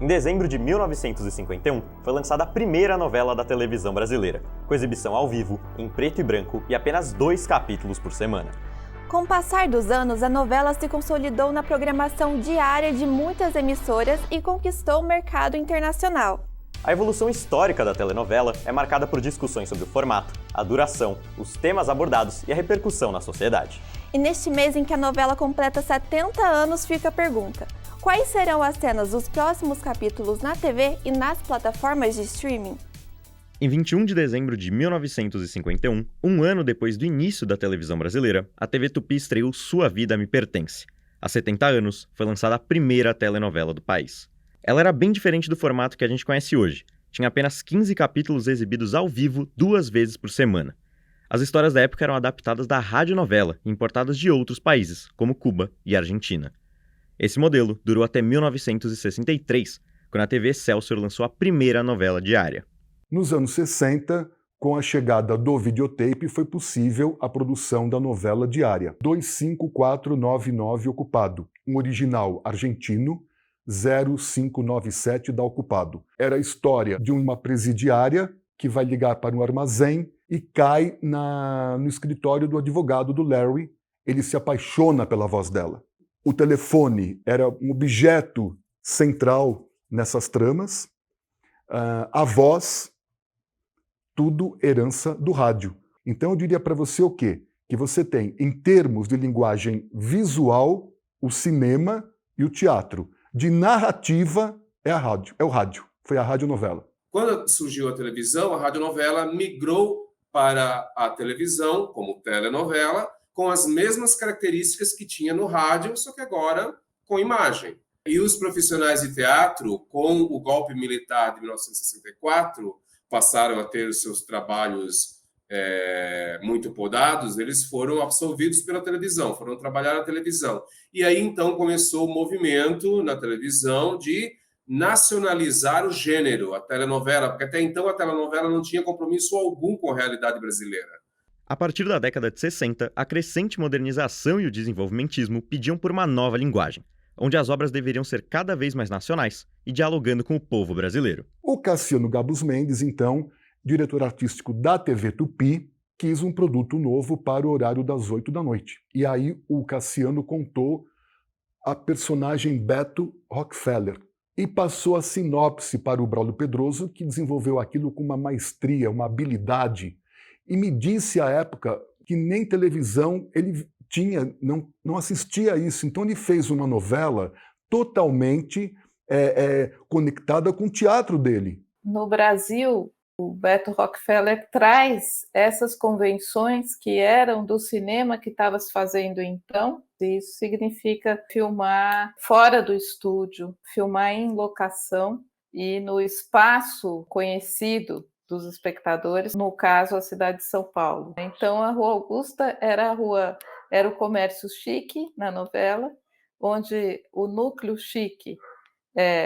Em dezembro de 1951, foi lançada a primeira novela da televisão brasileira, com exibição ao vivo, em preto e branco e apenas 2 capítulos por semana. Com o passar dos anos, a novela se consolidou na programação diária de muitas emissoras e conquistou o mercado internacional. A evolução histórica da telenovela é marcada por discussões sobre o formato, a duração, os temas abordados e a repercussão na sociedade. E neste mês em que a novela completa 70 anos, fica a pergunta: quais serão as cenas dos próximos capítulos na TV e nas plataformas de streaming? Em 21 de dezembro de 1951, um ano depois do início da televisão brasileira, a TV Tupi estreou Sua Vida Me Pertence. Há 70 anos, foi lançada a primeira telenovela do país. Ela era bem diferente do formato que a gente conhece hoje. Tinha apenas 15 capítulos exibidos ao vivo 2 vezes por semana. As histórias da época eram adaptadas da radionovela e importadas de outros países, como Cuba e Argentina. Esse modelo durou até 1963, quando a TV Excelsior lançou a primeira novela diária. Nos anos 60, com a chegada do videotape, foi possível a produção da novela diária 25499 Ocupado, um original argentino, 0597 da Ocupado. Era a história de uma presidiária que vai ligar para um armazém e cai no escritório do advogado do Larry. Ele se apaixona pela voz dela. O telefone era um objeto central nessas tramas. A voz, tudo herança do rádio. Então eu diria para você o quê? Que você tem, em termos de linguagem visual, o cinema e o teatro. De narrativa é o rádio. Foi a radionovela. Quando surgiu a televisão, a radionovela migrou para a televisão como telenovela, com as mesmas características que tinha no rádio, só que agora com imagem. E os profissionais de teatro, com o golpe militar de 1964, passaram a ter os seus trabalhos muito podados, eles foram absolvidos pela televisão, foram trabalhar na televisão. E aí, então, começou o movimento na televisão de nacionalizar o gênero, a telenovela, porque até então a telenovela não tinha compromisso algum com a realidade brasileira. A partir da década de 60, a crescente modernização e o desenvolvimentismo pediam por uma nova linguagem, onde as obras deveriam ser cada vez mais nacionais e dialogando com o povo brasileiro. O Cassiano Gabus Mendes, então, diretor artístico da TV Tupi, quis um produto novo para o horário das 8 da noite. E aí o Cassiano contou a personagem Beto Rockefeller e passou a sinopse para o Braulio Pedroso, que desenvolveu aquilo com uma maestria, uma habilidade. E me disse à época que nem televisão ele tinha, não assistia a isso. Então ele fez uma novela totalmente conectada com o teatro dele. No Brasil, o Beto Rockefeller traz essas convenções que eram do cinema que estava se fazendo então. Isso significa filmar fora do estúdio, filmar em locação e no espaço conhecido dos espectadores, no caso a cidade de São Paulo. Então a Rua Augusta era o comércio chique na novela, onde o núcleo chique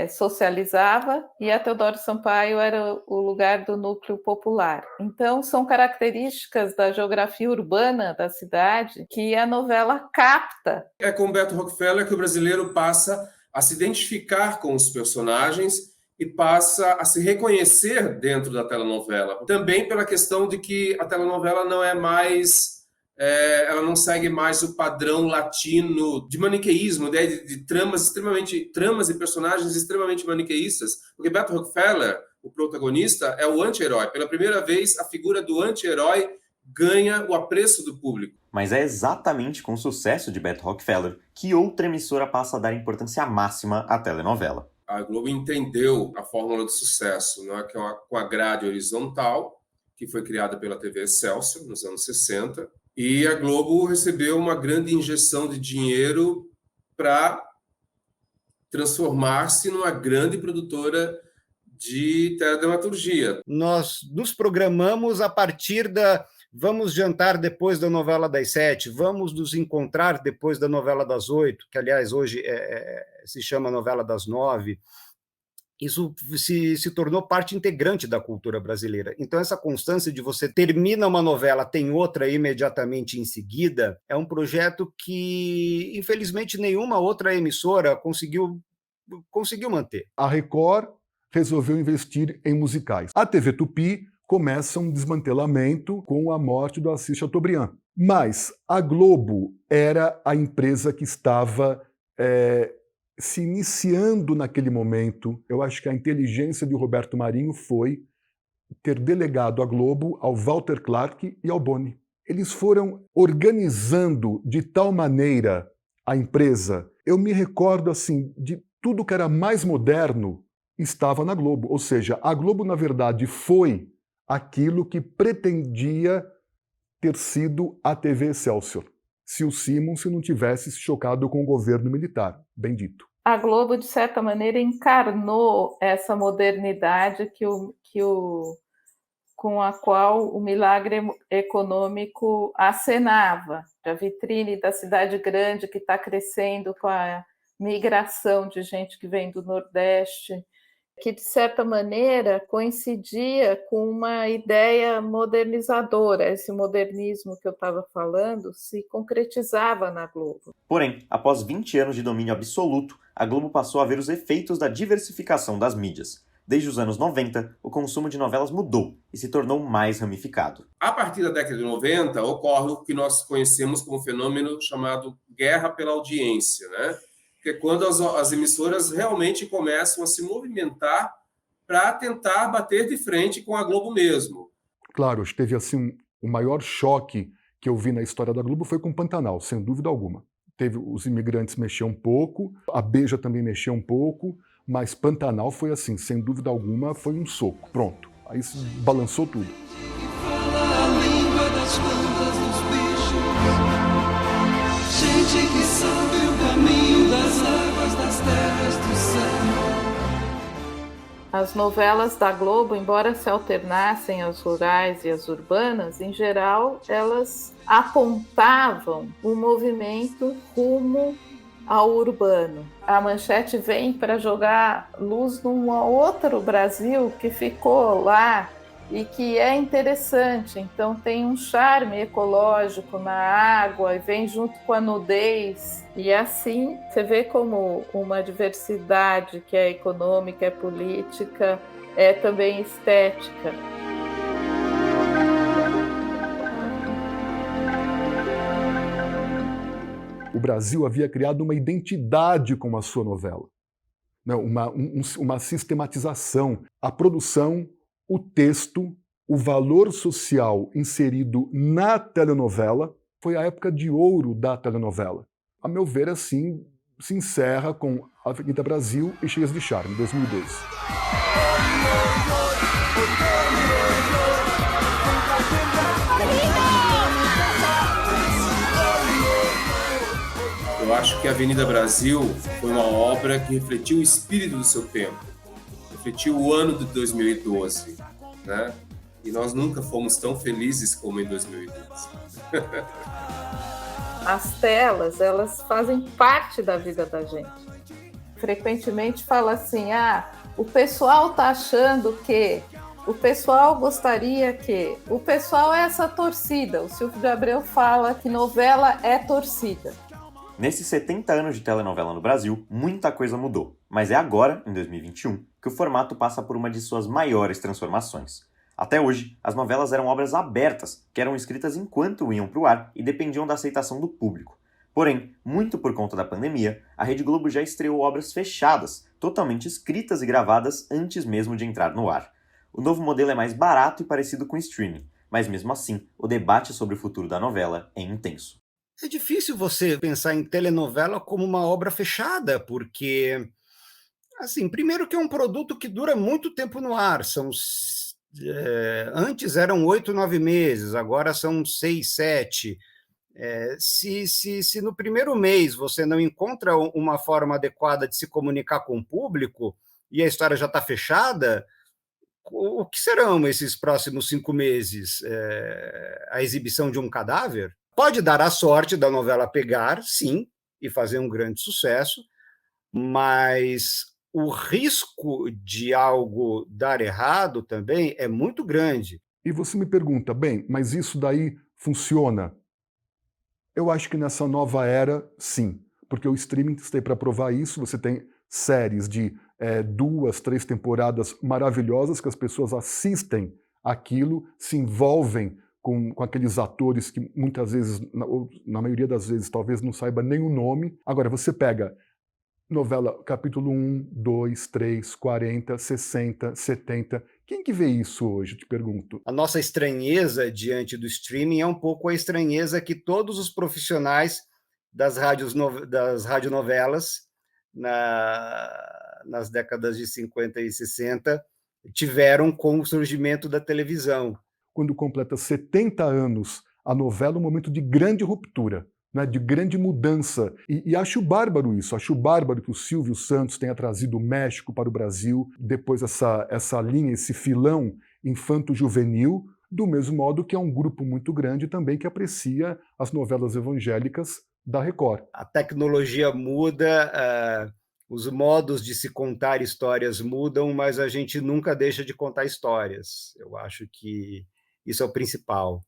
socializava e a Teodoro Sampaio era o lugar do núcleo popular. Então, são características da geografia urbana da cidade que a novela capta. É com Beto Rockefeller que o brasileiro passa a se identificar com os personagens e passa a se reconhecer dentro da telenovela. Também pela questão de que a telenovela não é mais... ela não segue mais o padrão latino de maniqueísmo, de tramas e personagens extremamente maniqueístas, porque Beto Rockefeller, o protagonista, é o anti-herói. Pela primeira vez, a figura do anti-herói ganha o apreço do público. Mas é exatamente com o sucesso de Beto Rockefeller que outra emissora passa a dar importância máxima à telenovela. A Globo entendeu a fórmula do sucesso, né, que é com a grade horizontal, que foi criada pela TV Excelsior nos anos 60, e a Globo recebeu uma grande injeção de dinheiro para transformar-se numa grande produtora de teledramaturgia. Nós nos programamos a partir vamos jantar depois da novela das 7, vamos nos encontrar depois da novela das 8, que, aliás, hoje se chama novela das 9. Isso se tornou parte integrante da cultura brasileira. Então, essa constância de você termina uma novela, tem outra imediatamente em seguida, é um projeto que, infelizmente, nenhuma outra emissora conseguiu conseguiu manter. A Record resolveu investir em musicais. A TV Tupi começa um desmantelamento com a morte do Assis Chateaubriand. Mas a Globo era a empresa que estava se iniciando naquele momento. Eu acho que a inteligência de Roberto Marinho foi ter delegado a Globo ao Walter Clark e ao Boni. Eles foram organizando de tal maneira a empresa. Eu me recordo assim de tudo que era mais moderno estava na Globo. Ou seja, a Globo, na verdade, foi aquilo que pretendia ter sido a TV Excelsior, se o Simons não tivesse se chocado com o governo militar, bem dito. A Globo, de certa maneira, encarnou essa modernidade com a qual o milagre econômico acenava. A vitrine da cidade grande que está crescendo com a migração de gente que vem do Nordeste, que, de certa maneira, coincidia com uma ideia modernizadora. Esse modernismo que eu estava falando se concretizava na Globo. Porém, após 20 anos de domínio absoluto, a Globo passou a ver os efeitos da diversificação das mídias. Desde os anos 90, o consumo de novelas mudou e se tornou mais ramificado. A partir da década de 90, ocorre o que nós conhecemos como um fenômeno chamado guerra pela audiência, né? Que é quando as emissoras realmente começam a se movimentar para tentar bater de frente com a Globo mesmo. Claro, teve assim o maior choque que eu vi na história da Globo foi com Pantanal, sem dúvida alguma. Teve os imigrantes mexeram um pouco, a Beija também mexeu um pouco, mas Pantanal foi assim, sem dúvida alguma, foi um soco. Pronto, aí se balançou tudo. Fala a língua das plantas, dos bichos, gente que sabe o caminho das águas, das terras do céu. As novelas da Globo, embora se alternassem as rurais e as urbanas, em geral, elas apontavam o movimento rumo ao urbano. A Manchete vem para jogar luz num outro Brasil que ficou lá e que é interessante. Então tem um charme ecológico na água e vem junto com a nudez. E assim você vê como uma diversidade que é econômica, é política, é também estética. O Brasil havia criado uma identidade com a sua novela, uma sistematização, a produção, o texto, o valor social inserido na telenovela. Foi a época de ouro da telenovela. A meu ver, assim, se encerra com Avenida Brasil e Cheias de Charme, 2012. Eu acho que a Avenida Brasil foi uma obra que refletiu o espírito do seu tempo, refletiu o ano de 2012, né? E nós nunca fomos tão felizes como em 2012. As telas, elas fazem parte da vida da gente. Frequentemente fala assim, o pessoal tá achando que, o pessoal gostaria que, o pessoal é essa torcida. O Silvio de Abreu fala que novela é torcida. Nesses 70 anos de telenovela no Brasil, muita coisa mudou. Mas é agora, em 2021, que o formato passa por uma de suas maiores transformações. Até hoje, as novelas eram obras abertas, que eram escritas enquanto iam para o ar e dependiam da aceitação do público. Porém, muito por conta da pandemia, a Rede Globo já estreou obras fechadas, totalmente escritas e gravadas antes mesmo de entrar no ar. O novo modelo é mais barato e parecido com o streaming, mas mesmo assim, o debate sobre o futuro da novela é intenso. É difícil você pensar em telenovela como uma obra fechada, porque, assim, primeiro que é um produto que dura muito tempo no ar, antes eram 8, 9 meses, agora são 6, 7. Se no primeiro mês você não encontra uma forma adequada de se comunicar com o público e a história já está fechada, o que serão esses próximos 5 meses? A exibição de um cadáver? Pode dar a sorte da novela pegar, sim, e fazer um grande sucesso, mas o risco de algo dar errado também é muito grande. E você me pergunta, bem, mas isso daí funciona? Eu acho que nessa nova era, sim, porque o streaming está aí para provar isso, você tem séries de 2, 3 temporadas maravilhosas que as pessoas assistem aquilo, se envolvem com aqueles atores que muitas vezes, ou na maioria das vezes, talvez não saiba nem o nome. Agora, você pega novela capítulo 1, 2, 3, 40, 60, 70. Quem que vê isso hoje, eu te pergunto? A nossa estranheza diante do streaming é um pouco a estranheza que todos os profissionais das radionovelas nas décadas de 50 e 60 tiveram com o surgimento da televisão. Quando completa 70 anos, a novela é um momento de grande ruptura, né, de grande mudança. E acho bárbaro isso, acho bárbaro que o Silvio Santos tenha trazido o México para o Brasil, depois essa linha, esse filão infanto-juvenil, do mesmo modo que é um grupo muito grande também que aprecia as novelas evangélicas da Record. A tecnologia muda, os modos de se contar histórias mudam, mas a gente nunca deixa de contar histórias. Eu acho que isso é o principal.